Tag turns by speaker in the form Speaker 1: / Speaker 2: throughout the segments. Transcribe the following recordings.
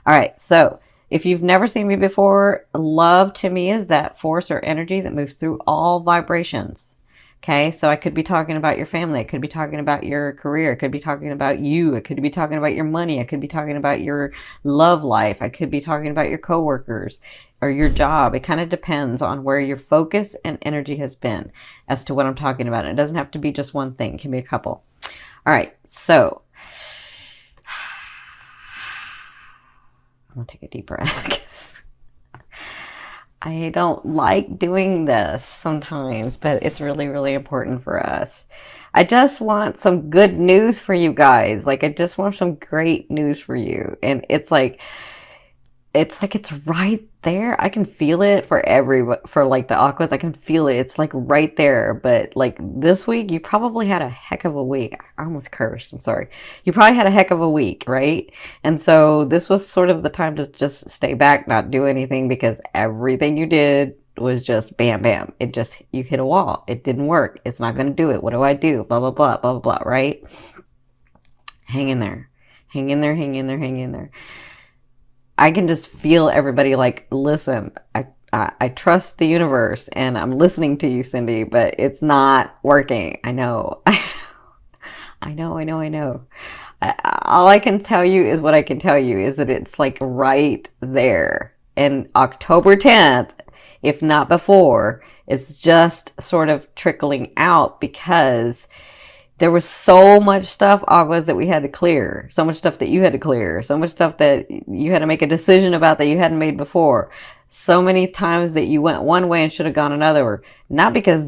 Speaker 1: All right, so if you've never seen me before, love to me is that force or energy that moves through all vibrations. Okay, so I could be talking about your family. I could be talking about your career. I could be talking about you. I could be talking about your money. I could be talking about your love life. I could be talking about your coworkers or your job. It kind of depends on where your focus and energy has been as to what I'm talking about. It doesn't have to be just one thing. It can be a couple. All right, so I'm gonna take a deep breath because I don't like doing this sometimes, but it's really, really important for us. I just want some good news for you guys. Like, I just want some great news for you. And it's right there. I can feel it for like the aquas. I can feel it. It's like right there. But like this week, you probably had a heck of a week. I almost cursed. I'm sorry. You probably had a heck of a week, right? And so this was sort of the time to just stay back, not do anything, because everything you did was just bam, bam. You hit a wall. It didn't work. It's not going to do it. What do I do? Blah, blah, blah, blah, blah, blah, right? Hang in there. Hang in there, hang in there, hang in there. I can just feel everybody like, listen, I trust the universe and I'm listening to you, Cindy, but it's not working. I know. I know, I know, I know. All I can tell you is what I can tell you is that it's like right there. And October 10th, if not before, it's just sort of trickling out because there was so much stuff, Aguas, that we had to clear. So much stuff that you had to clear. So much stuff that you had to make a decision about that you hadn't made before. So many times that you went one way and should have gone another. Not because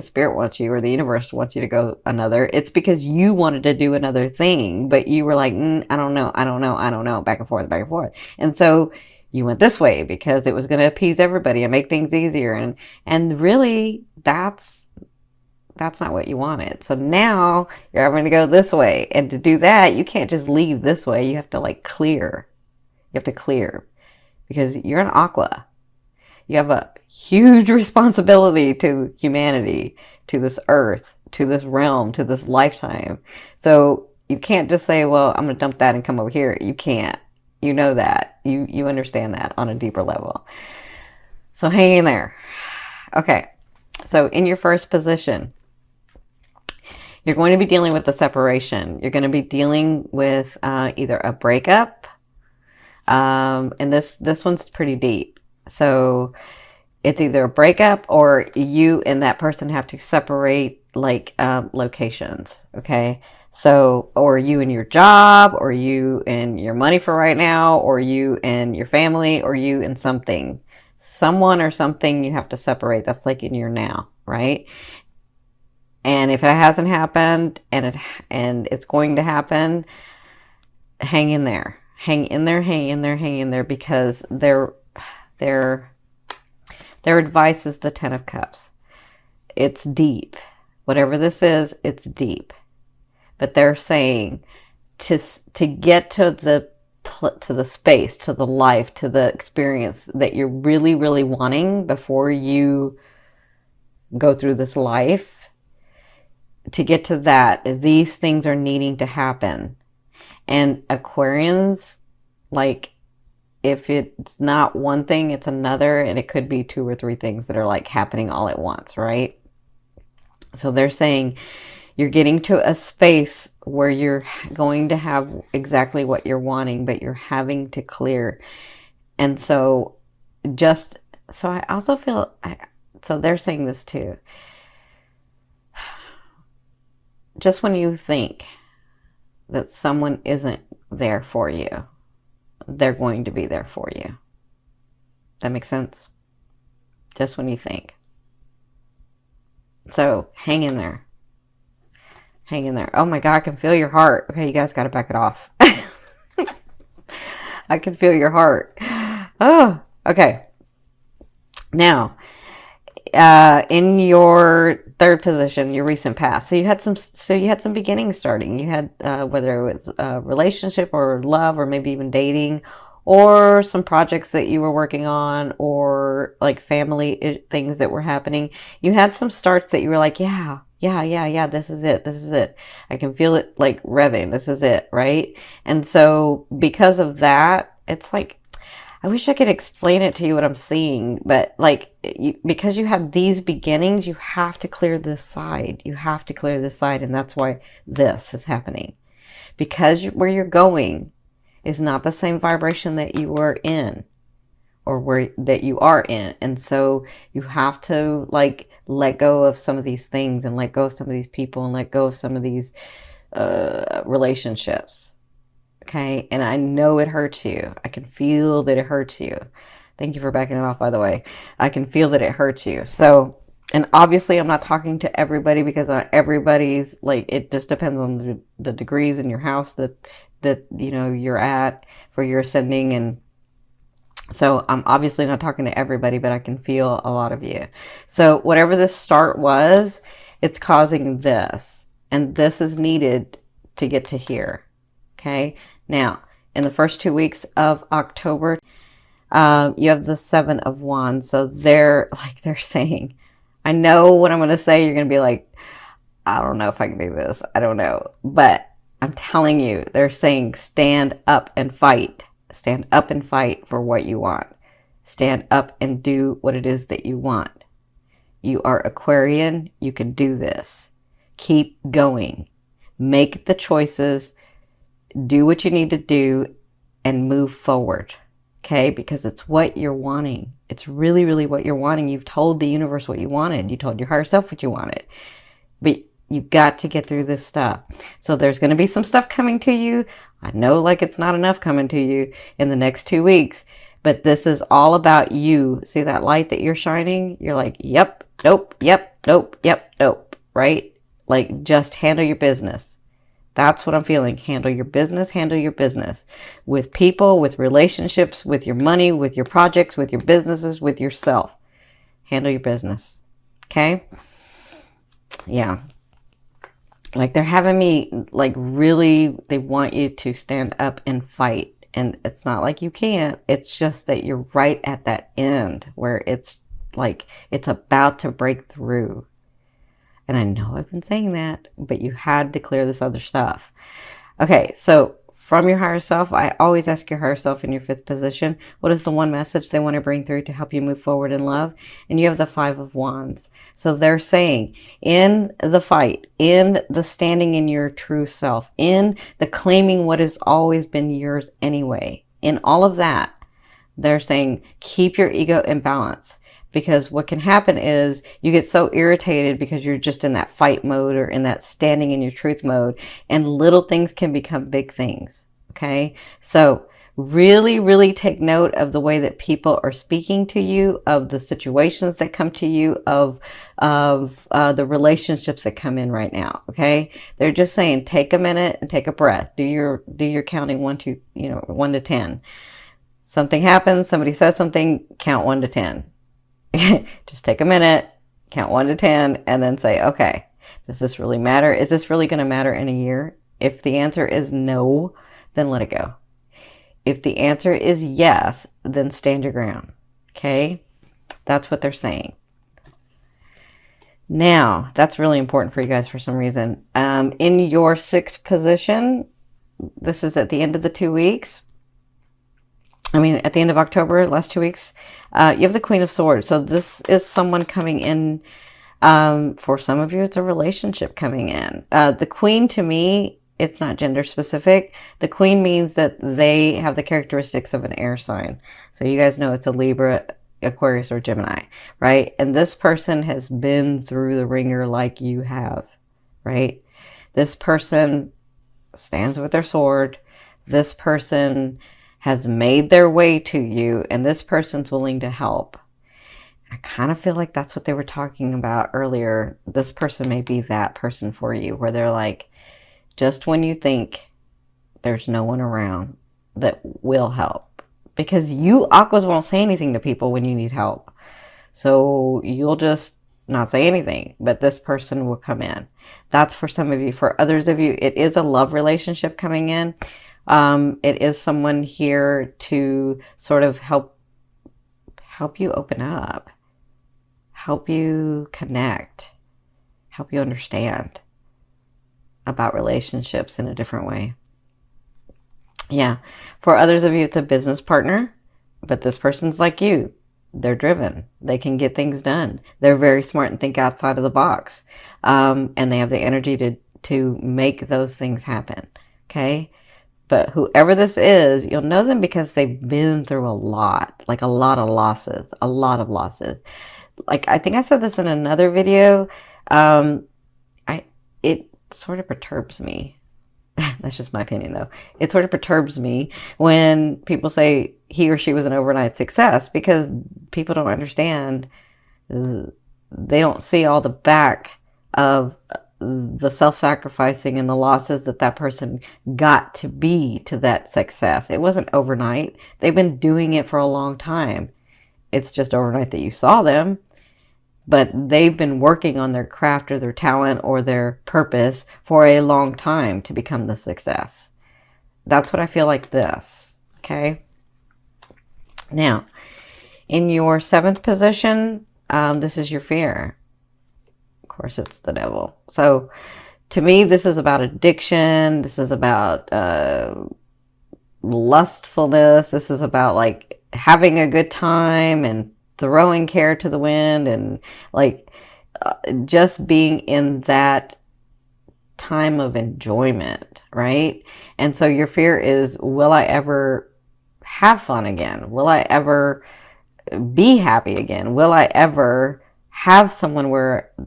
Speaker 1: Spirit wants you or the universe wants you to go another. It's because you wanted to do another thing, but you were like, I don't know, I don't know, I don't know, back and forth, back and forth. And so you went this way because it was going to appease everybody and make things easier. And really, that's not what you wanted. So now you're having to go this way. And to do that, you can't just leave this way. You have to like clear. You have to clear because you're an aqua. You have a huge responsibility to humanity, to this earth, to this realm, to this lifetime. So you can't just say, well, I'm going to dump that and come over here. You can't. You know that. You understand that on a deeper level. So hang in there. Okay. So in your first position, you're going to be dealing with the separation. You're going to be dealing with either a breakup, and this one's pretty deep. So it's either a breakup or you and that person have to separate like locations, okay? So, or you and your job, or you and your money for right now, or you and your family, or you and something. Someone or something you have to separate. That's like in your now, right? And if it hasn't happened and it's going to happen, hang in there. Hang in there, hang in there, hang in there, because their advice is the 10 of Cups. It's deep. Whatever this is, it's deep. But they're saying to get to the space, to the life, to the experience that you're really, really wanting before you go through this life, to get to that, these things are needing to happen. And Aquarians, like, if it's not one thing, it's another, and it could be 2 or 3 things that are like happening all at once, right? So they're saying you're getting to a space where you're going to have exactly what you're wanting, but you're having to clear. And so I also feel, so they're saying this too. Just when you think that someone isn't there for you, they're going to be there for you. That makes sense? Just when you think. So hang in there. Hang in there. Oh my God, I can feel your heart. Okay, you guys got to back it off. I can feel your heart. Oh, okay. Now, in your third position, your recent past. So you had some beginnings starting. You had whether it was a relationship or love or maybe even dating, or some projects that you were working on, or like family things that were happening. You had some starts that you were like, yeah, Yeah, this is it. This is it. I can feel it like revving. This is it, right? And so because of that, it's like, I wish I could explain it to you what I'm seeing, but like, because you have these beginnings, you have to clear this side. You have to clear this side, and that's why this is happening. Because where you're going is not the same vibration that you were in, or where that you are in. And so you have to like let go of some of these things, and let go of some of these people, and let go of some of these relationships. Okay. And I know it hurts you. I can feel that it hurts you. Thank you for backing it off, by the way. I can feel that it hurts you. So, and obviously I'm not talking to everybody, because everybody's like, it just depends on the degrees in your house that you know you're at for your ascending. And so I'm obviously not talking to everybody, but I can feel a lot of you. So whatever this start was, it's causing this, and this is needed to get to here. Okay. Now, in the first 2 weeks of October, you have the Seven of Wands. So they're saying, I know what I'm going to say. You're going to be like, I don't know if I can do this. I don't know. But I'm telling you, they're saying stand up and fight. Stand up and fight for what you want. Stand up and do what it is that you want. You are Aquarian. You can do this. Keep going. Make the choices. Do what you need to do and move forward. Okay? Because it's what you're wanting. It's really, really what you're wanting. You've told the universe what you wanted. You told your higher self what you wanted. But you've got to get through this stuff. So there's going to be some stuff coming to you. I know like it's not enough coming to you in the next 2 weeks. But this is all about you. See that light that you're shining? You're like, yep, nope, yep, nope, yep, nope. Right? Like, just handle your business. That's what I'm feeling. Handle your business. Handle your business. With people, with relationships, with your money, with your projects, with your businesses, with yourself. Handle your business. Okay? Yeah. Like, they're having me, like, really, they want you to stand up and fight. And it's not like you can't. It's just that you're right at that end where it's like, it's about to break through. And I know I've been saying that, but you had to clear this other stuff. Okay, so from your higher self, I always ask your higher self in your 5th position, what is the one message they want to bring through to help you move forward in love? And you have the 5 of Wands. So they're saying, in the fight, in the standing in your true self, in the claiming what has always been yours anyway, in all of that, they're saying, keep your ego in balance. Because what can happen is you get so irritated because you're just in that fight mode or in that standing in your truth mode, and little things can become big things. Okay. So really, really take note of the way that people are speaking to you, of the situations that come to you, of the relationships that come in right now. Okay. They're just saying, take a minute and take a breath. Do your counting 1 to 10. Something happens. Somebody says something, count 1 to 10. Just take a minute, count 1 to 10, and then say, okay, does this really matter? Is this really going to matter in a year? If the answer is no, then let it go. If the answer is yes, then stand your ground. Okay? That's what they're saying. Now, that's really important for you guys for some reason. In your 6th position, this is at the end of the 2 weeks. At the end of October, last 2 weeks, you have the Queen of Swords. So this is someone coming in. For some of you, it's a relationship coming in. The Queen, to me, it's not gender specific. The Queen means that they have the characteristics of an air sign. So you guys know it's a Libra, Aquarius, or Gemini, right? And this person has been through the ringer like you have, right? This person stands with their sword. This person has made their way to you, and this person's willing to help. I kind of feel like that's what they were talking about earlier. This person may be that person for you, where they're like, just when you think there's no one around that will help. Because you Aquas won't say anything to people when you need help. So you'll just not say anything, but this person will come in. That's for some of you. For others of you, it is a love relationship coming in. It is someone here to sort of help you open up, help you connect, help you understand about relationships in a different way. Yeah. For others of you, it's a business partner, but this person's like you. They're driven. They can get things done. They're very smart and think outside of the box. And they have the energy to make those things happen. Okay. But whoever this is, you'll know them because they've been through a lot, like a lot of losses, a lot of losses. Like, I think I said this in another video. It sort of perturbs me. That's just my opinion, though. It sort of perturbs me when people say he or she was an overnight success, because people don't understand. They don't see all the back of the self-sacrificing and the losses that person got to be to that success. It wasn't overnight. They've been doing it for a long time. It's just overnight that you saw them. But they've been working on their craft or their talent or their purpose for a long time to become the success. That's what I feel like this. Okay. Now, in your 7th position, this is your fear. Of course, it's the devil. So to me, this is about addiction. This is about lustfulness. This is about like having a good time and throwing care to the wind, and like just being in that time of enjoyment, right? And so your fear is, will I ever have fun again? Will I ever be happy again? Will I ever have someone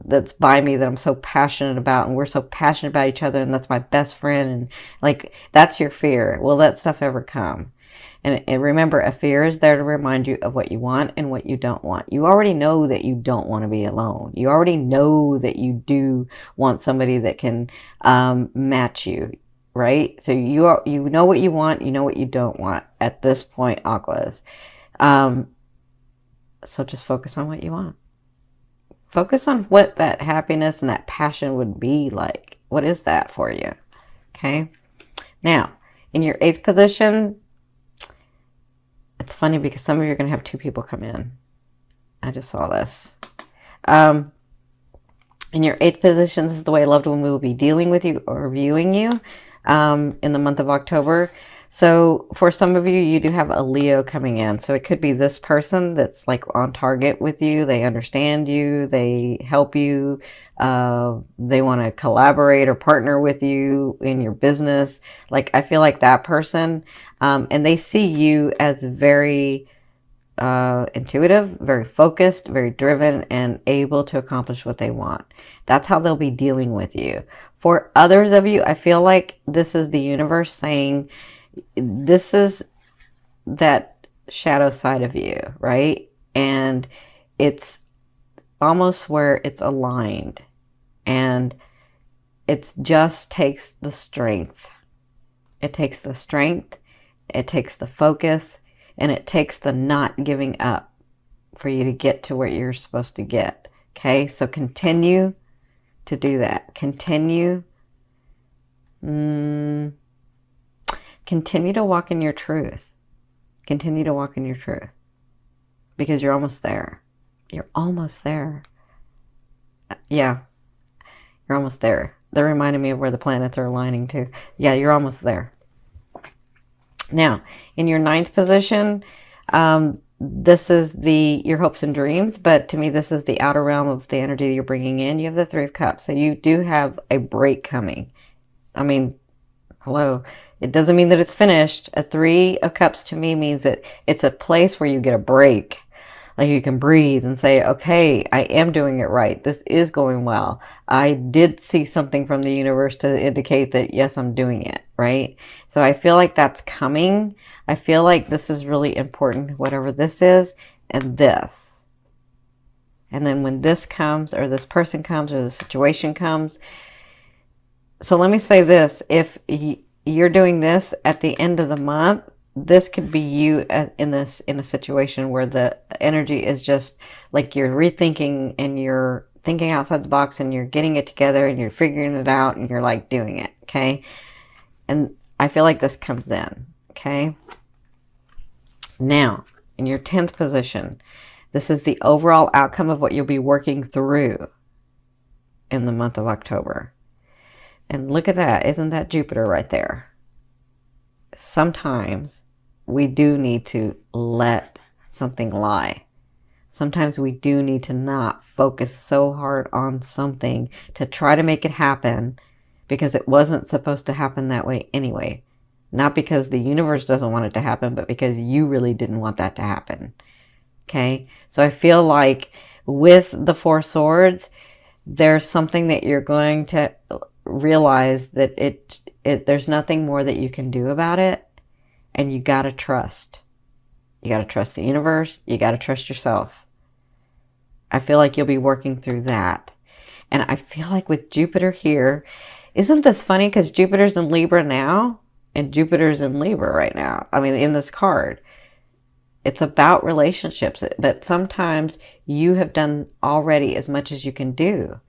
Speaker 1: that's by me that I'm so passionate about, and we're so passionate about each other, and that's my best friend, and like, that's your fear. Will that stuff ever come? And remember, a fear is there to remind you of what you want and what you don't want. You already know that you don't want to be alone. You already know that you do want somebody that can match you, right? So you know what you want, you know what you don't want at this point, Aquas. So just focus on what you want. Focus on what that happiness and that passion would be like. What is that for you? Okay. Now, in your 8th position, it's funny because some of you are going to have 2 people come in. I just saw this. In your 8th position, this is the way a loved one will be dealing with you or viewing you in the month of October. So for some of you, you do have a Leo coming in. So it could be this person that's like on target with you. They understand you. They help you. They want to collaborate or partner with you in your business. Like, I feel like that person, and they see you as very intuitive, very focused, very driven, and able to accomplish what they want. That's how they'll be dealing with you. For others of you, I feel like this is the universe saying, this is that shadow side of you, right? And it's almost where it's aligned, and it just takes the strength. It takes the strength, it takes the focus, and it takes the not giving up for you to get to where you're supposed to get. Okay, so continue to do that. Continue to walk in your truth. Continue to walk in your truth, because you're almost there. You're almost there. Yeah, you're almost there. That reminded me of where the planets are aligning to. Yeah, you're almost there. Now, in your 9th position, this is your hopes and dreams, but to me, this is the outer realm of the energy that you're bringing in. You have the 3 of Cups, so you do have a break coming. I mean, hello. It doesn't mean that it's finished. A 3 of Cups to me means that it's a place where you get a break. Like, you can breathe and say, okay, I am doing it right. This is going well. I did see something from the universe to indicate that, yes, I'm doing it, right? So I feel like that's coming. I feel like this is really important, whatever this is, and this. And then when this comes, or this person comes, or the situation comes. So let me say this. If you're doing this at the end of the month, this could be you in a situation where the energy is just like you're rethinking and you're thinking outside the box and you're getting it together and you're figuring it out and you're like doing it. Okay. And I feel like this comes in. Okay. Now, in your 10th position, this is the overall outcome of what you'll be working through. in the month of October. And look at that. Isn't that Jupiter right there? Sometimes we do need to let something lie. Sometimes we do need to not focus so hard on something to try to make it happen because it wasn't supposed to happen that way anyway. Not because the universe doesn't want it to happen, but because you really didn't want that to happen. Okay? So I feel like with the Four Swords, there's something that you're going to realize that there's nothing more that you can do about it, and you got to trust. You got to trust the universe. You got to trust yourself. I feel like you'll be working through that. And I feel like with Jupiter here, isn't this funny? Because Jupiter's in Libra now, and Jupiter's in Libra right now. I mean, in this card. It's about relationships, but sometimes you have done already as much as you can do.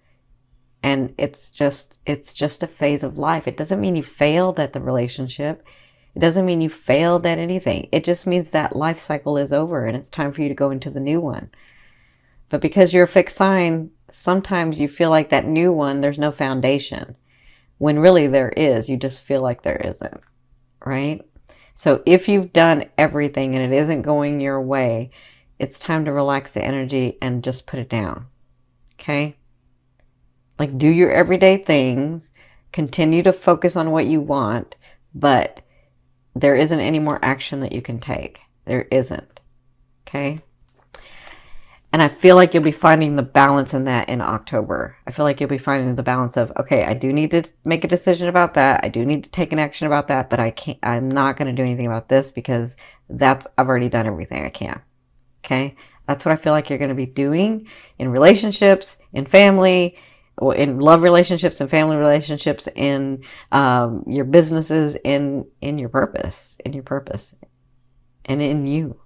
Speaker 1: And it's just a phase of life. It doesn't mean you failed at the relationship. It doesn't mean you failed at anything. It just means that life cycle is over and it's time for you to go into the new one. But because you're a fixed sign, sometimes you feel like that new one, there's no foundation. When really there is, you just feel like there isn't, right? So if you've done everything and it isn't going your way, it's time to relax the energy and just put it down, okay? Like, do your everyday things, continue to focus on what you want, but there isn't any more action that you can take. There isn't, okay? And I feel like you'll be finding the balance in that in October. I feel like you'll be finding the balance of, okay, I do need to make a decision about that. I do need to take an action about that, but I'm not going to do anything about this because I've already done everything I can. Okay. That's what I feel like you're going to be doing in relationships, in family, in love relationships and family relationships, in your businesses, in your purpose, and in you.